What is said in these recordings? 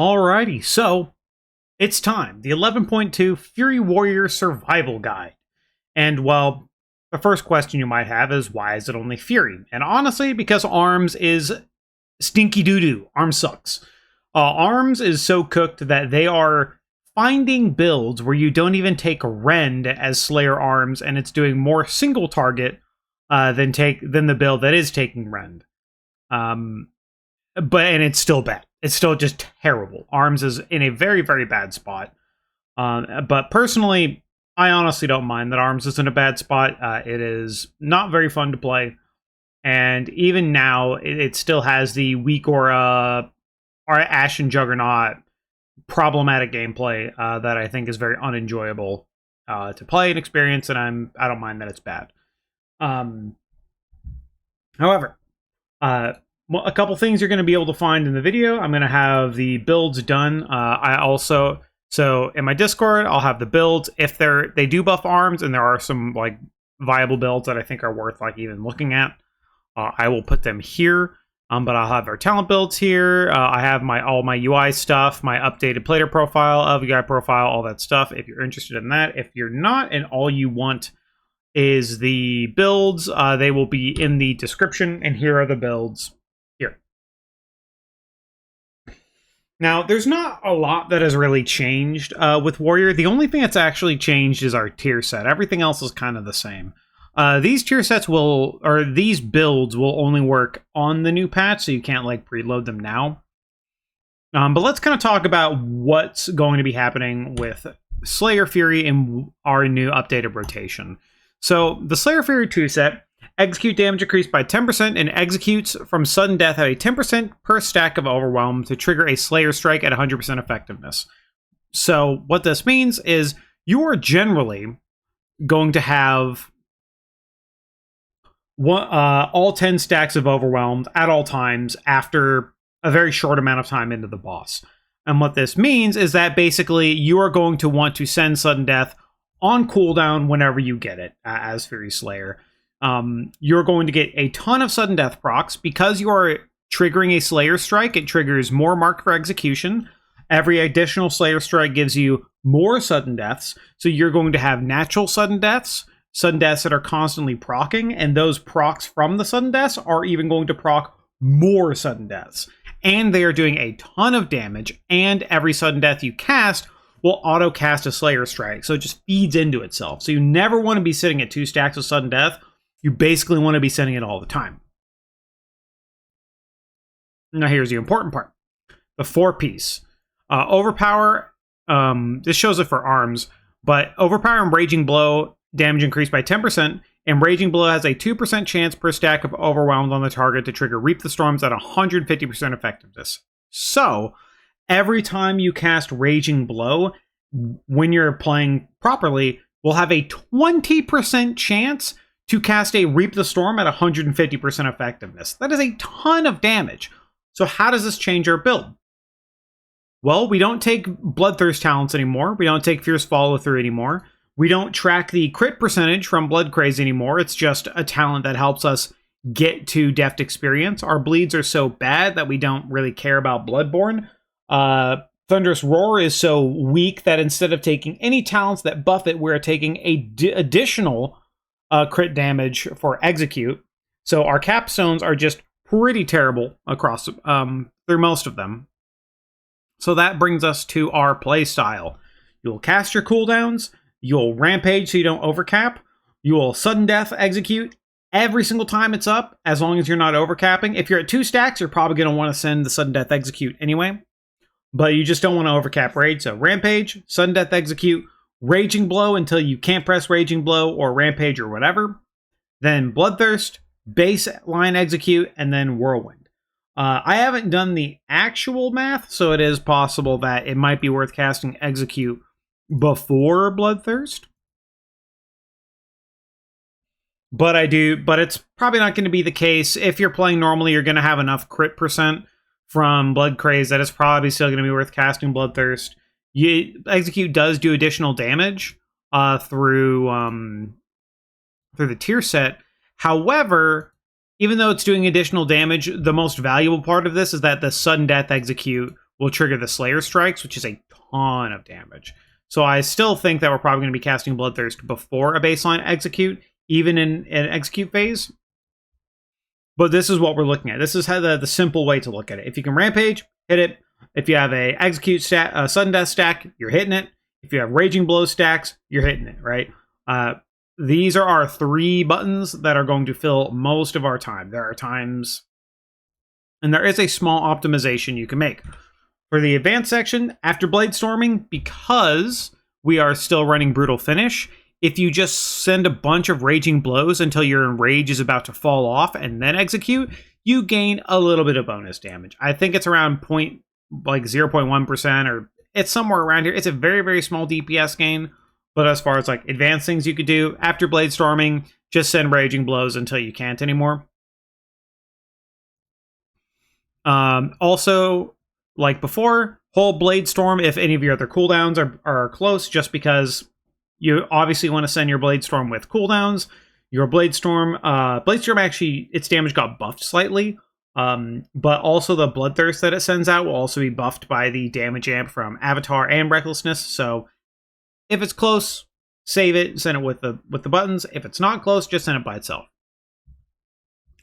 Alrighty, so it's time. The 11.2 Fury Warrior Survival Guide. And well, the first question you might have is, why is it only Fury? And honestly, because Arms is stinky doo-doo. Arms sucks. Arms is so cooked that they are finding builds where you don't even take Rend as Slayer Arms, and it's doing more single target than the build that is taking Rend. And it's still bad. It's still just terrible. Arms is in a very, very bad spot. But personally, I honestly don't mind that Arms is in a bad spot. It is not very fun to play. And even now, it still has the weak aura, Ashen Juggernaut problematic gameplay that I think is very unenjoyable to play and experience, and I don't mind that it's bad. However, well, a couple things you're going to be able to find in the video. I'm going to have the builds done. So in my Discord, I'll have the builds. If they do buff Arms, and there are some like viable builds that I think are worth like even looking at, I will put them here. But I'll have our talent builds here. I have all my UI stuff, my updated player profile, UI profile, all that stuff. If you're interested in that, if you're not, and all you want is the builds, they will be in the description. And here are the builds. Now, there's not a lot that has really changed with Warrior. The only thing that's actually changed is our tier set. Everything else is kind of the same. These tier sets these builds will only work on the new patch, so you can't like preload them now. But let's kind of talk about what's going to be happening with Slayer Fury in our new updated rotation. So the Slayer Fury 2 set, execute damage increased by 10% and executes from sudden death at a 10% per stack of Overwhelm to trigger a Slayer Strike at 100% effectiveness. So what this means is you are generally going to have all 10 stacks of Overwhelmed at all times after a very short amount of time into the boss. And what this means is that basically you are going to want to send sudden death on cooldown whenever you get it as Fury Slayer. You're going to get a ton of sudden death procs because you are triggering a Slayer Strike. It triggers more mark for execution. Every additional Slayer Strike gives you more sudden deaths. So you're going to have natural sudden deaths that are constantly proccing, and those procs from the sudden deaths are even going to proc more sudden deaths. And they are doing a ton of damage, and every sudden death you cast will auto cast a Slayer Strike. So it just feeds into itself. So you never want to be sitting at 2 stacks of sudden death. You basically want to be sending it all the time. Now here's the important part. The 4-piece. Overpower, this shows it for Arms, but Overpower and Raging Blow damage increased by 10%, and Raging Blow has a 2% chance per stack of Overwhelmed on the target to trigger Reap the Storms at 150% effectiveness. So, every time you cast Raging Blow, when you're playing properly, will have a 20% chance to cast a Reap the Storm at 150% effectiveness. That is a ton of damage. So how does this change our build? Well, we don't take Bloodthirst talents anymore. We don't take Fierce Follow-Through anymore. We don't track the crit percentage from Blood Craze anymore. It's just a talent that helps us get to Deft Experience. Our bleeds are so bad that we don't really care about Bloodborne. Thunderous Roar is so weak that instead of taking any talents that buff it, we're taking additional crit damage for Execute. So our capstones are just pretty terrible across through most of them. So that brings us to our playstyle. You'll cast your cooldowns, you'll rampage so you don't overcap, you will sudden death execute every single time it's up, as long as you're not overcapping. If you're at 2 stacks, you're probably going to want to send the sudden death execute anyway, but you just don't want to overcap raid. So rampage, sudden death execute, Raging Blow until you can't press Raging Blow or Rampage or whatever. Then Bloodthirst, baseline execute, and then Whirlwind. I haven't done the actual math, so it is possible that it might be worth casting execute before Bloodthirst. But it's probably not going to be the case. If you're playing normally, you're going to have enough crit percent from Blood Craze that it's probably still going to be worth casting Bloodthirst. Execute does do additional damage through the tier set. However, even though it's doing additional damage, the most valuable part of this is that the sudden death execute will trigger the Slayer Strikes, which is a ton of damage. So I still think that we're probably going to be casting Bloodthirst before a baseline execute, even in an execute phase. But this is what we're looking at. This is how the simple way to look at it. If you can Rampage, hit it. If you have a execute stat, sudden death stack, you're hitting it. If you have Raging Blow stacks, you're hitting it, right? These are our 3 buttons that are going to fill most of our time. There are times, and there is a small optimization you can make. For the advanced section, after Blade Storming, because we are still running Brutal Finish, if you just send a bunch of Raging Blows until your Enrage is about to fall off and then execute, you gain a little bit of bonus damage. I think it's around 0.1%, or it's somewhere around here. It's a very, very small DPS gain. But as far as like advanced things you could do, after Blade Storming, just send Raging Blows until you can't anymore. Also, like before, hold Blade Storm if any of your other cooldowns are close, just because you obviously want to send your Blade Storm with cooldowns. Your Blade Storm actually, its damage got buffed slightly, but also the Bloodthirst that it sends out will also be buffed by the damage amp from Avatar and Recklessness. So if it's close, save it, send it with the buttons. If it's not close, just send it by itself.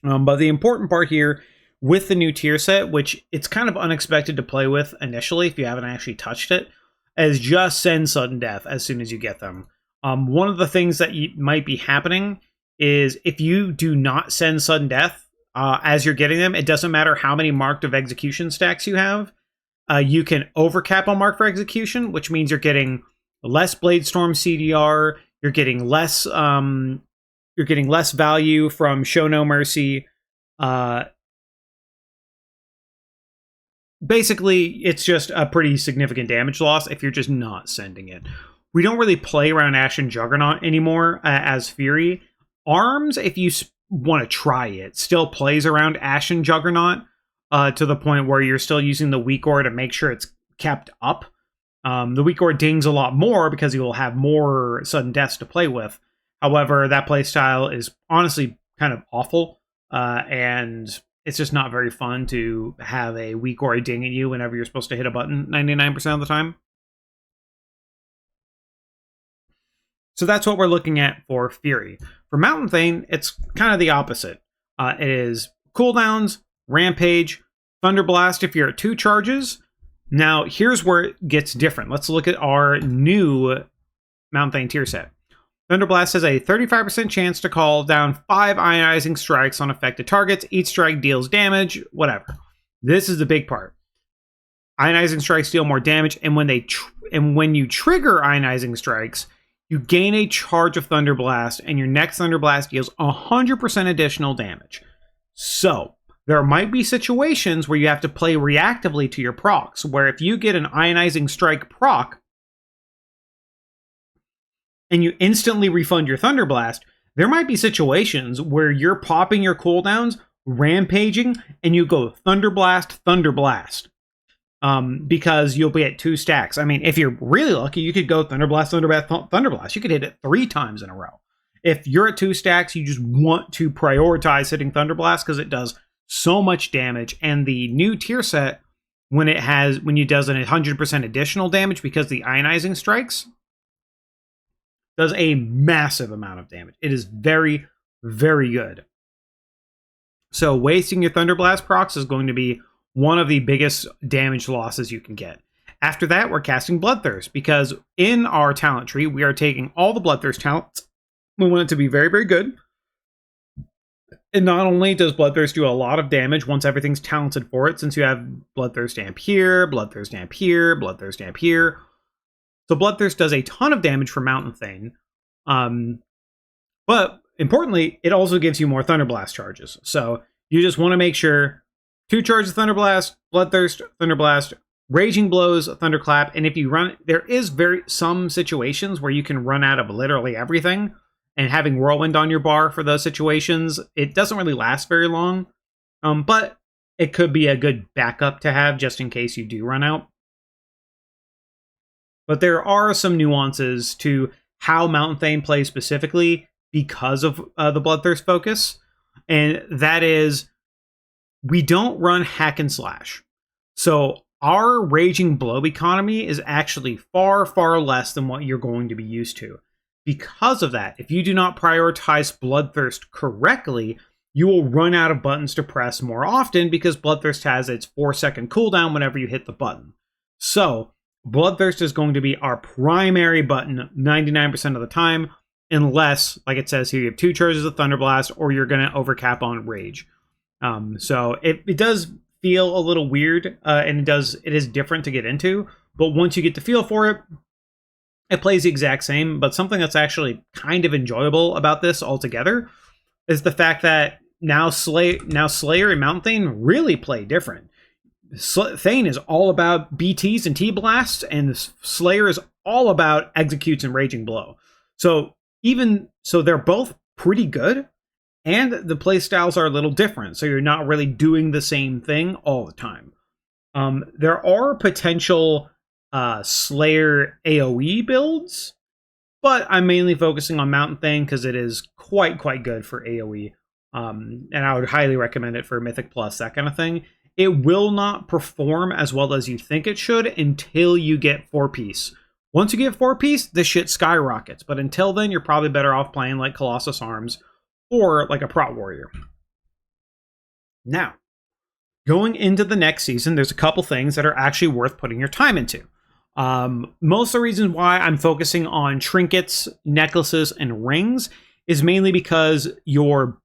But the important part here with the new tier set, which it's kind of unexpected to play with initially if you haven't actually touched it, is just send sudden death as soon as you get them. One of the things that might be happening is if you do not send sudden death as you're getting them, it doesn't matter how many marked of execution stacks you have. You can overcap on mark for execution, which means you're getting less Blade Storm CDR, you're getting less value from Show No Mercy. Basically, it's just a pretty significant damage loss if you're just not sending it. We don't really play around Ashen Juggernaut anymore as Fury. Arms, if you want to try it, still plays around Ashen Juggernaut to the point where you're still using the weak ore to make sure it's kept up. The weak ore dings a lot more because you will have more sudden deaths to play with. However, that playstyle is honestly kind of awful, and it's just not very fun to have a weak ore ding at you whenever you're supposed to hit a button 99% of the time. So that's what we're looking at for Fury. For Mountain Thane, it's kind of the opposite. It is cooldowns, Rampage, Thunderblast if you're at 2 charges. Now, here's where it gets different. Let's look at our new Mountain Thane tier set. Thunderblast has a 35% chance to call down 5 ionizing strikes on affected targets. Each strike deals damage, whatever. This is the big part. Ionizing strikes deal more damage, and when you trigger ionizing strikes, you gain a charge of Thunderblast, and your next Thunderblast deals 100% additional damage. So, there might be situations where you have to play reactively to your procs, where if you get an ionizing strike proc, and you instantly refund your Thunderblast, there might be situations where you're popping your cooldowns, rampaging, and you go Thunderblast, Thunderblast. Because you'll be at 2 stacks. I mean, if you're really lucky, you could go Thunderblast, Thunderblast, Thunderblast. You could hit it 3 times in a row. If you're at 2 stacks, you just want to prioritize hitting Thunderblast because it does so much damage. And the new tier set, when you does an 100% additional damage because the ionizing strikes, does a massive amount of damage. It is very, very good. So wasting your Thunderblast procs is going to be one of the biggest damage losses you can get. After that, we're casting Bloodthirst, because in our talent tree, we are taking all the Bloodthirst talents. We want it to be very, very good. And not only does Bloodthirst do a lot of damage once everything's talented for it, since you have Bloodthirst Amp here, Bloodthirst Amp here, Bloodthirst Amp here. So Bloodthirst does a ton of damage for Mountain Thane. But importantly, it also gives you more Thunderblast charges. So you just want to make sure 2 charges of Thunderblast, Bloodthirst, Thunderblast, Raging Blows, Thunderclap, and if you run, there is some situations where you can run out of literally everything, and having Whirlwind on your bar for those situations, it doesn't really last very long, but it could be a good backup to have just in case you do run out. But there are some nuances to how Mountain Thane plays specifically because of the Bloodthirst focus, and that is, we don't run hack and slash. So our Raging Blow economy is actually far, far less than what you're going to be used to. Because of that, if you do not prioritize Bloodthirst correctly, you will run out of buttons to press more often because Bloodthirst has its 4-second cooldown whenever you hit the button. So, Bloodthirst is going to be our primary button 99% of the time, unless, like it says here, you have 2 charges of Thunderblast or you're going to overcap on Rage. So it does feel a little weird, and it is different to get into, but once you get the feel for it, it plays the exact same. But something that's actually kind of enjoyable about this altogether is the fact that now Slayer and Mountain Thane really play different. Thane is all about BTs and T-blasts, and Slayer is all about executes and Raging Blow. So they're both pretty good, and the playstyles are a little different, so you're not really doing the same thing all the time. There are potential Slayer AoE builds, but I'm mainly focusing on Mountain Thane because it is quite good for AoE, and I would highly recommend it for Mythic Plus, that kind of thing. It will not perform as well as you think it should until you get 4-piece. Once you get 4-piece, this shit skyrockets, but until then, you're probably better off playing like Colossus Arms or like a Prot Warrior. Now, going into the next season, there's a couple things that are actually worth putting your time into. Most of the reasons why I'm focusing on trinkets, necklaces, and rings is mainly because your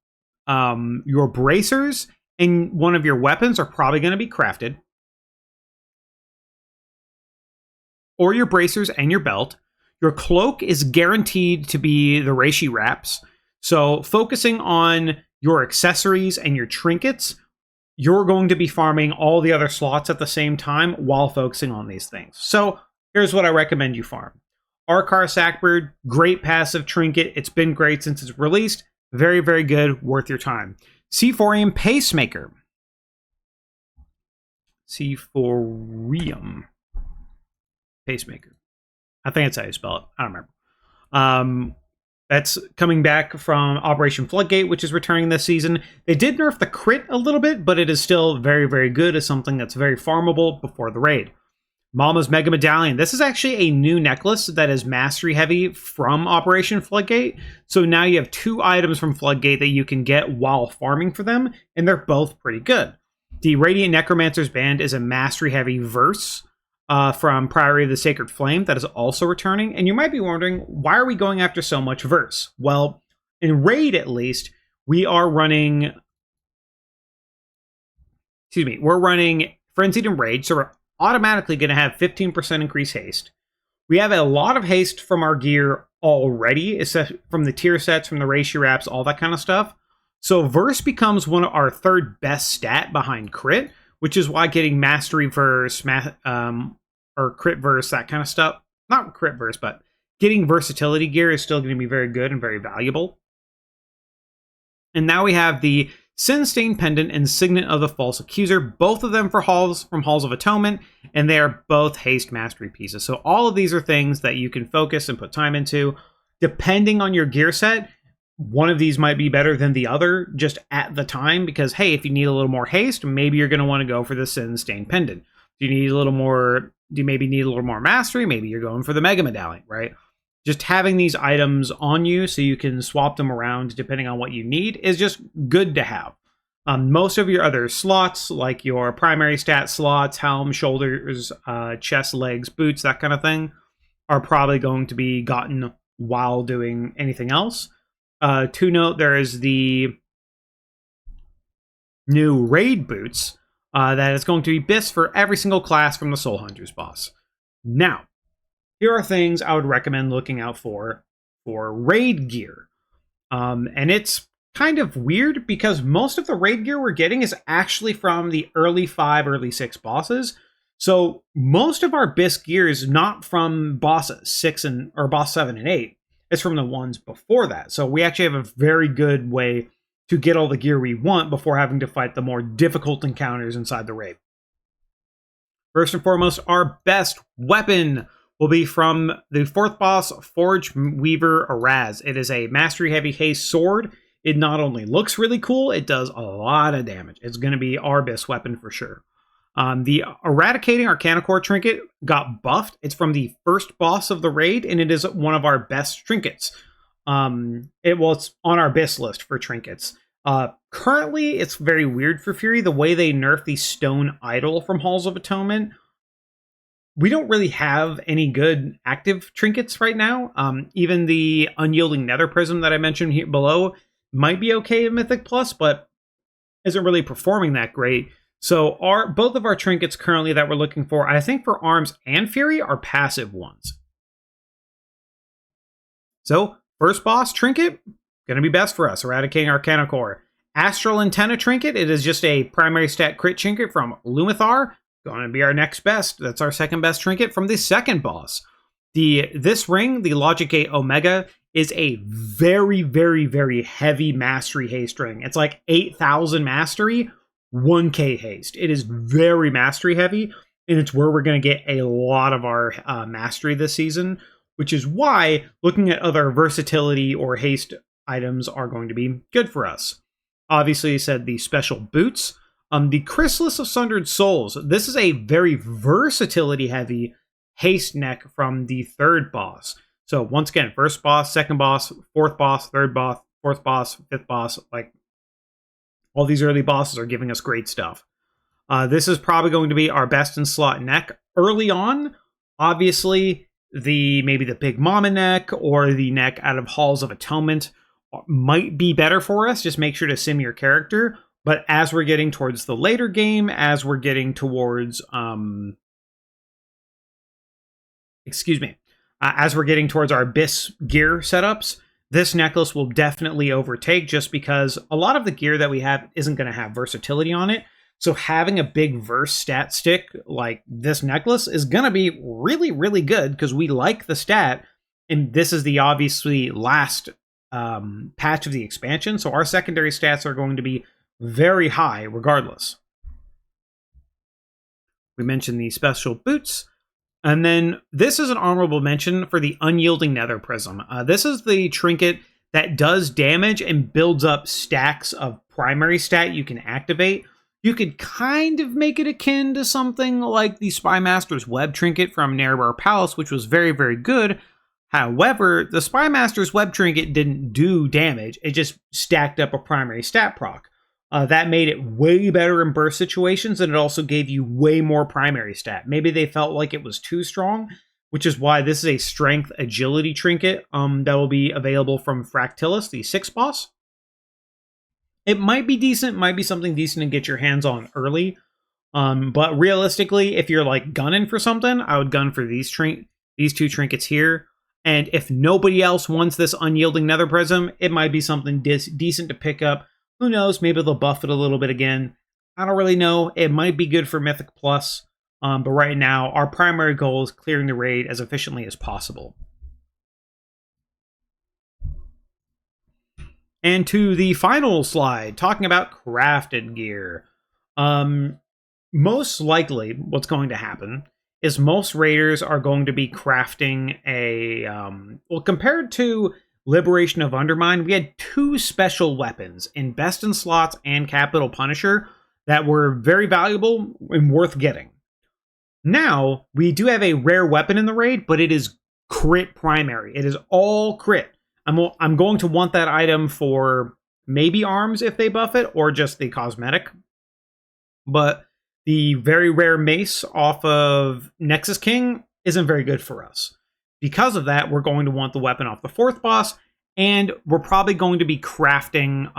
bracers and one of your weapons are probably going to be crafted, or your bracers and your belt. Your cloak is guaranteed to be the Reishi wraps. So focusing on your accessories and your trinkets, you're going to be farming all the other slots at the same time while focusing on these things. So here's what I recommend you farm. Arkar Sackbird, great passive trinket. It's been great since it's released. Very good, worth your time. Sephorium Pacemaker. Sephorium Pacemaker. I think that's how you spell it. I don't remember. That's coming back from Operation Floodgate, which is returning this season. They did nerf the crit a little bit, but it is still very good as something that's very farmable before the raid. Mama's Mega Medallion. This is actually a new necklace that is mastery heavy from Operation Floodgate. So now you have 2 items from Floodgate that you can get while farming for them, and they're both pretty good. The Radiant Necromancer's Band is a mastery heavy verse from Priory of the Sacred Flame that is also returning. And you might be wondering, why are we going after so much verse? Well, in Raid at least, we're running Frenzied and Rage, so we're automatically going to have 15% increased haste. We have a lot of haste from our gear already, except from the tier sets, from the Reishi wraps, all that kind of stuff. So verse becomes one of our 3rd best stat behind crit, which is why getting mastery verse, or crit verse, that kind of stuff, not crit verse, but getting versatility gear is still going to be very good and very valuable. And now we have the Sin-Stained Pendant and Signet of the False Accuser, both of them from Halls of Atonement, and they are both haste mastery pieces. So all of these are things that you can focus and put time into. Depending on your gear set, one of these might be better than the other just at the time, because hey, if you need a little more haste, maybe you're going to want to go for the Sin-Stained Pendant. Do you maybe need a little more mastery? Maybe you're going for the Mega Medallion, right? Just having these items on you so you can swap them around depending on what you need is just good to have. Most of your other slots, like your primary stat slots, helm, shoulders, chest, legs, boots, that kind of thing, are probably going to be gotten while doing anything else. To note, there is the new raid boots that is going to be BIS for every single class from the Soul Hunters boss. Now, here are things I would recommend looking out for raid gear. And it's kind of weird because most of the raid gear we're getting is actually from the early 5, early 6 bosses. So most of our BIS gear is not from boss 7 and 8. It's from the ones before that. So we actually have a very good way to get all the gear we want before having to fight the more difficult encounters inside the raid. First and foremost, our best weapon will be from the 4th boss, Forge Weaver Araz. It is a mastery heavy haste sword. It not only looks really cool, it does a lot of damage. It's going to be our best weapon for sure. The Eradicating Arcanacore trinket got buffed. It's from the first boss of the raid, and it is one of our best trinkets. It's on our BIS list for trinkets. Currently, it's very weird for Fury, the way they nerf the Stone Idol from Halls of Atonement. We don't really have any good active trinkets right now. Even the Unyielding Nether Prism that I mentioned here below might be okay in Mythic Plus, but isn't really performing that great. So both of our trinkets currently that we're looking for, I think for Arms and Fury, are passive ones. So, first boss trinket, going to be best for us, Eradicating Arcanacore. Astral Antenna trinket, it is just a primary stat crit trinket from Lumithar. Going to be our next best. That's our second best trinket from the second boss. This ring, the Logic Gate Omega, is a very, very, very heavy mastery haste ring. It's like 8,000 mastery, 1k haste. It is very mastery heavy, and it's where we're going to get a lot of our mastery this season, which is why looking at other versatility or haste items are going to be good for us. Obviously, I said the special boots. The Chrysalis of Sundered Souls. This is a very versatility-heavy haste neck from the third boss. So once again, first boss, second boss, fourth boss, third boss, fourth boss, fifth boss. Like, all these early bosses are giving us great stuff. This is probably going to be our best in slot neck. Early on, obviously, maybe the Big Mama neck or the neck out of Halls of Atonement might be better for us. Just make sure to sim your character. But as we're getting towards the later game, as we're getting towards, as we're getting towards our BIS gear setups, this necklace will definitely overtake, just because a lot of the gear that we have isn't going to have versatility on it. So having a big verse stat stick like this necklace is going to be really, really good, because we like the stat, and this is the obviously last patch of the expansion. So our secondary stats are going to be very high regardless. We mentioned the special boots. And then this is an honorable mention for the Unyielding Nether Prism. This is the trinket that does damage and builds up stacks of primary stat you can activate. You could kind of make it akin to something like the Spymaster's Web trinket from Nerebar Palace, which was very, very good. However, the Spymaster's Web trinket didn't do damage. It just stacked up a primary stat proc. That made it way better in burst situations, and it also gave you way more primary stat. Maybe they felt like it was too strong, which is why this is a strength agility trinket that will be available from Fractilis, the 6th boss. It might be decent, might be something decent to get your hands on early. But realistically, if you're like gunning for something, I would gun for these two trinkets here. And if nobody else wants this Unyielding Nether Prism, it might be something decent to pick up. Who knows? Maybe they'll buff it a little bit again. I don't really know. It might be good for Mythic Plus. But right now, our primary goal is clearing the raid as efficiently as possible. And to the final slide, talking about crafted gear. Most likely, what's going to happen is most raiders are going to be crafting a... well, compared to Liberation of Undermine, we had 2 special weapons in Best in Slots and Capital Punisher that were very valuable and worth getting. Now, we do have a rare weapon in the raid, but it is crit primary. It is all crit. I'm going to want that item for maybe arms if they buff it, or just the cosmetic. But the very rare mace off of Nexus King isn't very good for us. Because of that, we're going to want the weapon off the 4th boss, and we're probably going to be crafting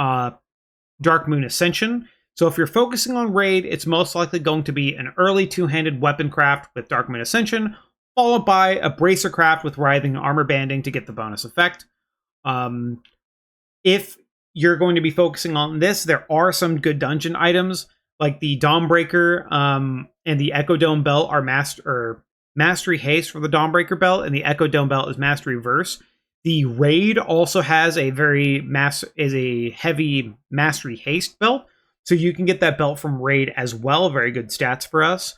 Dark Moon Ascension. So if you're focusing on raid, it's most likely going to be an early 2-handed weapon craft with Dark Moon Ascension, followed by a bracer craft with Writhing Armor Banding to get the bonus effect. If you're going to be focusing on this, there are some good dungeon items, like the Dawnbreaker and the Echo Dome Belt are Mastery Haste for the Dawnbreaker belt, and the Echo Dome belt is Mastery Verse. The raid also has a heavy Mastery Haste belt, so you can get that belt from raid as well. Very good stats for us.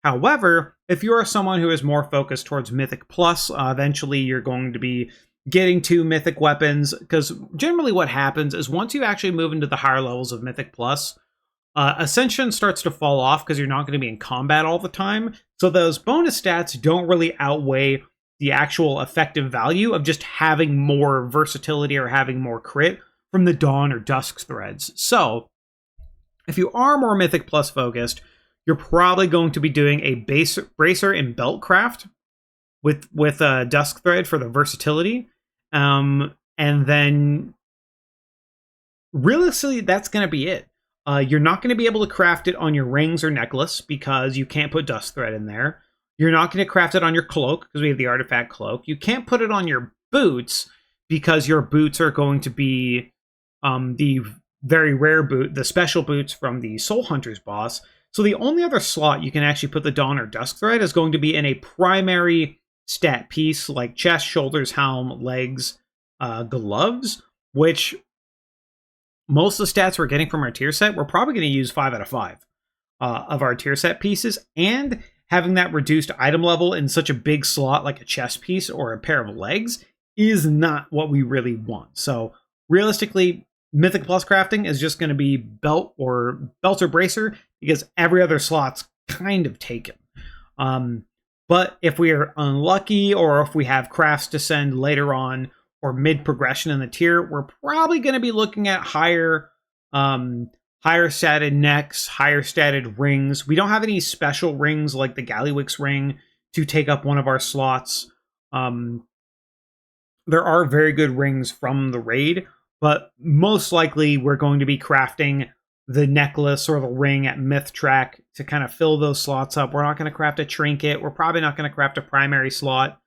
However, if you are someone who is more focused towards Mythic Plus, eventually you're going to be getting 2 Mythic weapons, because generally what happens is once you actually move into the higher levels of Mythic Plus, Ascension starts to fall off because you're not going to be in combat all the time. So those bonus stats don't really outweigh the actual effective value of just having more versatility or having more crit from the Dawn or Dusk threads. So if you are more Mythic Plus focused, you're probably going to be doing a bracer and belt craft with a Dusk thread for the versatility. And then realistically, that's going to be it. You're not going to be able to craft it on your rings or necklace because you can't put Dusk thread in there. You're not going to craft it on your cloak because we have the artifact cloak. You can't put it on your boots because your boots are going to be the very rare boot, the special boots from the Soul Hunters boss. So the only other slot you can actually put the Dawn or Dusk thread is going to be in a primary stat piece like chest, shoulders, helm, legs, gloves, which most of the stats we're getting from our tier set, we're probably going to use 5 out of 5 of our tier set pieces, and having that reduced item level in such a big slot like a chest piece or a pair of legs is not what we really want. So realistically, Mythic Plus crafting is just going to be belt or bracer because every other slot's kind of taken. But if we are unlucky or if we have crafts to send later on or mid progression in the tier, we're probably going to be looking at higher statted necks, higher statted rings. We don't have any special rings like the Gallywix ring to take up one of our slots. There are very good rings from the raid, but most likely we're going to be crafting the necklace or the ring at Myth Track to kind of fill those slots up. We're not going to craft a trinket. We're probably not going to craft a primary slot.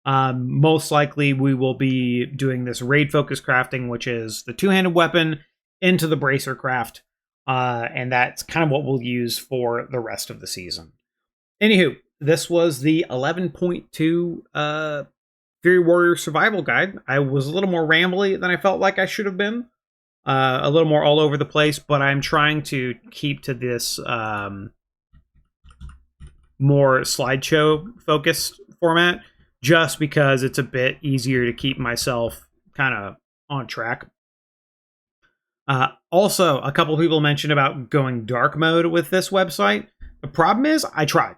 Most likely we will be doing this raid focus crafting, which is the two-handed weapon into the bracer craft. And that's kind of what we'll use for the rest of the season. Anywho, this was the 11.2 Fury Warrior Survival Guide. I was a little more rambly than I felt like I should have been. A little more all over the place, but I'm trying to keep to this more slideshow focused format just because it's a bit easier to keep myself kind of on track. Also, a couple people mentioned about going dark mode with this website. The problem is, I tried.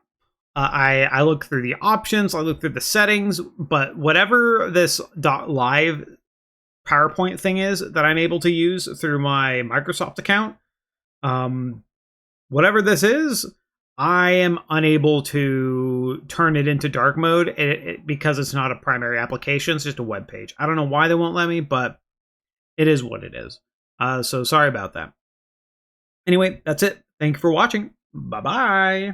I looked through the options, I looked through the settings, but whatever this .live PowerPoint thing is that I'm able to use through my Microsoft account, whatever this is, I am unable to turn it into dark mode because it's not a primary application, it's just a web page. I don't know why they won't let me, but it is what it is. So sorry about that. Anyway, that's it. Thank you for watching. Bye-bye.